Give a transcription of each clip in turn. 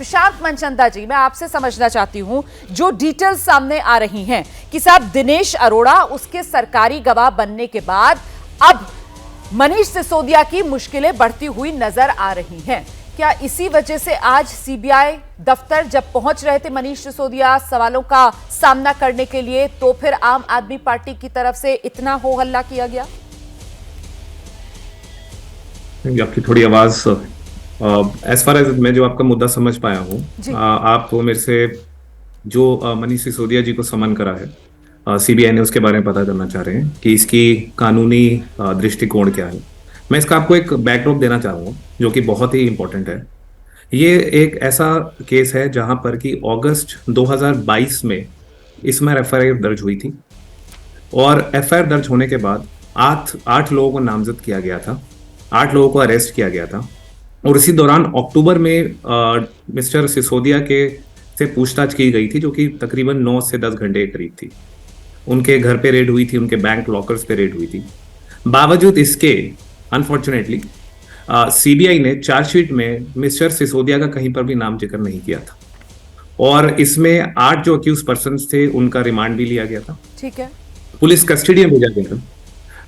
प्रशांत मनचंदा जी, मैं आपसे समझना चाहती हूं जो डिटेल्स सामने आ रही हैं कि साहब दिनेश अरोड़ा उसके सरकारी गवाह बनने के बाद अब मनीष सिसोदिया की मुश्किलें बढ़ती हुई नजर आ रही हैं। क्या इसी वजह से आज सीबीआई दफ्तर जब पहुंच रहे थे मनीष सिसोदिया सवालों का सामना करने के लिए, तो फिर आम आदमी पार्टी की तरफ से इतना हो हल्ला किया गया? आपकी थोड़ी आवाज एज फार एज मैं जो आपका मुद्दा समझ पाया हूँ, आप मेरे से जो मनीष सिसोदिया जी को समन करा है सीबीआई ने, उसके बारे में पता करना चाह रहे हैं कि इसकी कानूनी दृष्टिकोण क्या है। मैं इसका आपको एक बैकड्रॉप देना चाहूँगा जो कि बहुत ही इंपॉर्टेंट है। ये एक ऐसा केस है जहां पर कि अगस्त 2022 में इसमें एफआईआर दर्ज हुई थी और एफआईआर दर्ज होने के बाद आठ लोगों को नामजद किया गया था, 8 लोगों को अरेस्ट किया गया था और इसी दौरान अक्टूबर में मिस्टर सिसोदिया के से पूछताछ की गई थी जो कि तकरीबन 9 से 10 घंटे के करीब थी। उनके घर पे रेड हुई थी, उनके बैंक लॉकर्स पे रेड हुई थी। बावजूद इसके अनफॉर्चुनेटली सीबीआई ने चार्जशीट में मिस्टर सिसोदिया का कहीं पर भी नाम जिक्र नहीं किया था और इसमें 8 जो अक्यूज पर्सन थे उनका रिमांड भी लिया गया था। ठीक है, पुलिस कस्टडी में भेजा गया था।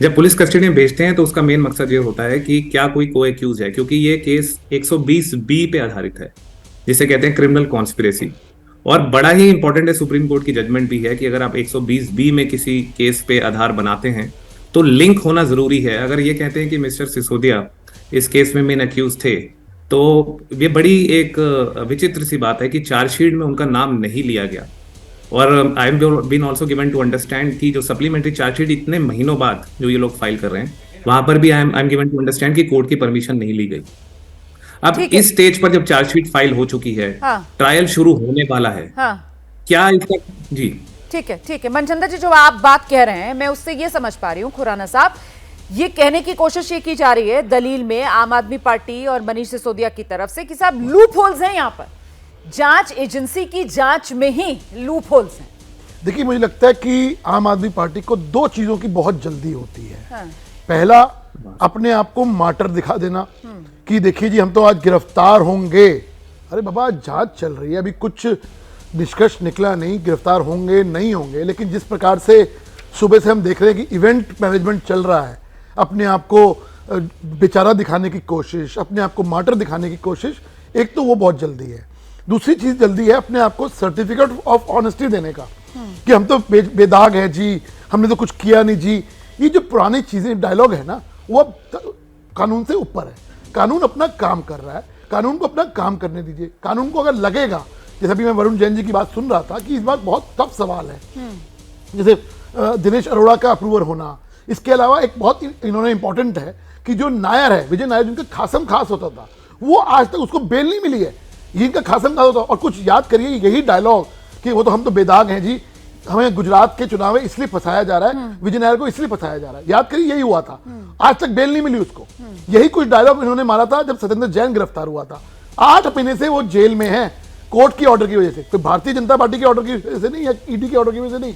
जब पुलिस कस्टडी में भेजते हैं तो उसका मेन मकसद ये होता है कि क्या कोई को एक्यूज है, क्योंकि ये केस 120B पे आधारित है जिसे कहते हैं क्रिमिनल कॉन्स्पिरेसी। और बड़ा ही इंपॉर्टेंट है, सुप्रीम कोर्ट की जजमेंट भी है कि अगर आप 120B में किसी केस पे आधार बनाते हैं तो लिंक होना जरूरी है। अगर ये कहते हैं कि मिस्टर सिसोदिया इस केस में मेन अक्यूज थे तो ये बड़ी एक विचित्र सी बात है कि चार्जशीट में उनका नाम नहीं लिया गया। और I am been also given to understand कि जो सप्लीमेंट्री चार्जशीट इतने महीनों बाद जो ये लोग फाइल कर रहे हैं, वहां पर भी I am given to understand कि कोर्ट की परमिशन नहीं ली गई। अब इस स्टेज पर जब चार्जशीट फाइल हो चुकी है, ट्रायल शुरू होने वाला है, क्या इसका जी ठीक है मनचंदा जी, जो आप बात कह रहे हैं मैं उससे ये समझ पा रही हूँ खुराना साहब, ये कहने की कोशिश ये की जा रही है दलील में आम आदमी पार्टी और मनीष सिसोदिया की तरफ से कि साहब लूप होल्स हैं, यहाँ पर जांच एजेंसी की जांच में ही लूप होल्स हैं। देखिए, मुझे लगता है कि आम आदमी पार्टी को 2 चीजों की बहुत जल्दी होती है। पहला, अपने आप को मार्टर दिखा देना कि देखिए जी हम तो आज गिरफ्तार होंगे। अरे बाबा, जांच चल रही है, अभी कुछ निष्कर्ष निकला नहीं, गिरफ्तार होंगे नहीं होंगे। लेकिन जिस प्रकार से सुबह से हम देख रहे हैं कि इवेंट मैनेजमेंट चल रहा है, अपने आप को बेचारा दिखाने की कोशिश, अपने आप को मार्टर दिखाने की कोशिश, एक तो वो बहुत जल्दी है। दूसरी चीज जल्दी है अपने आप को सर्टिफिकेट ऑफ ऑनेस्टी देने का कि हम तो बेदाग है जी, हमने तो कुछ किया नहीं जी। ये जो पुरानी चीजें डायलॉग है ना, वो अब कानून से ऊपर है। कानून अपना काम कर रहा है, कानून को अपना काम करने दीजिए। कानून को अगर लगेगा, जैसे अभी मैं वरुण जैन जी की बात सुन रहा था कि इस बात बहुत टफ सवाल है, जैसे दिनेश अरोड़ा का अप्रूवर होना। इसके अलावा एक बहुत इन्होंने इंपॉर्टेंट है कि जो नायर है, विजय नायर, जिनका खासम खास होता था, वो आज तक उसको बेल नहीं मिली है। ये इनका खासम खास होता। और कुछ याद करिए, यही डायलॉग कि वो तो हम तो बेदाग हैं जी, हमें गुजरात के चुनाव में इसलिए फंसाया जा रहा है, विजय नायर को इसलिए फंसाया जा रहा है, याद करिए, यही हुआ था। आज तक बेल नहीं मिली उसको। यही कुछ डायलॉग इन्होंने मारा था जब सत्येंद्र जैन गिरफ्तार हुआ था। 8 महीने से वो जेल में है, कोर्ट की ऑर्डर की वजह से, कोई भारतीय जनता पार्टी के ऑर्डर की वजह से नहीं, या ईडी के ऑर्डर की वजह से नहीं,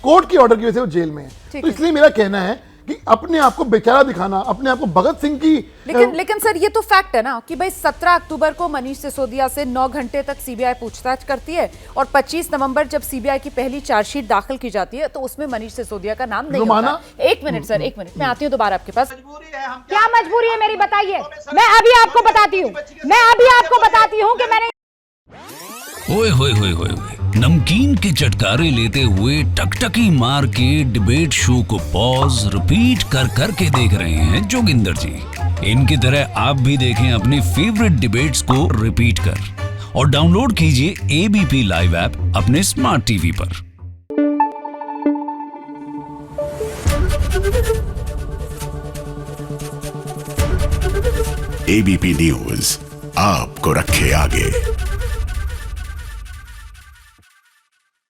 कोर्ट की ऑर्डर की वजह से वो जेल में है। तो इसलिए मेरा कहना है कि अपने आप को बेचारा दिखाना, अपने आप को भगत सिंह की लेकिन सर ये तो फैक्ट है ना कि भाई 17 अक्टूबर को मनीष सिसोदिया से 9 घंटे तक सीबीआई पूछताछ करती है और 25 नवंबर जब सीबीआई की पहली चार्जशीट दाखिल की जाती है तो उसमें मनीष सिसोदिया का नाम नहीं होता। एक मिनट सर, एक मिनट, मैं आती हूँ दोबारा आपके पास। क्या मजबूरी है मेरी, बताइए। मैं अभी आपको बताती हूँ कि मैंने ओए होए होए होए, नमकीन के चटकारे लेते हुए टकटकी मार के डिबेट शो को पॉज रिपीट कर करके देख रहे हैं जोगिंदर जी। इनकी तरह आप भी देखें अपने फेवरेट डिबेट्स को रिपीट कर और डाउनलोड कीजिए एबीपी लाइव ऐप अपने स्मार्ट टीवी पर। एबीपी न्यूज आपको रखे आगे।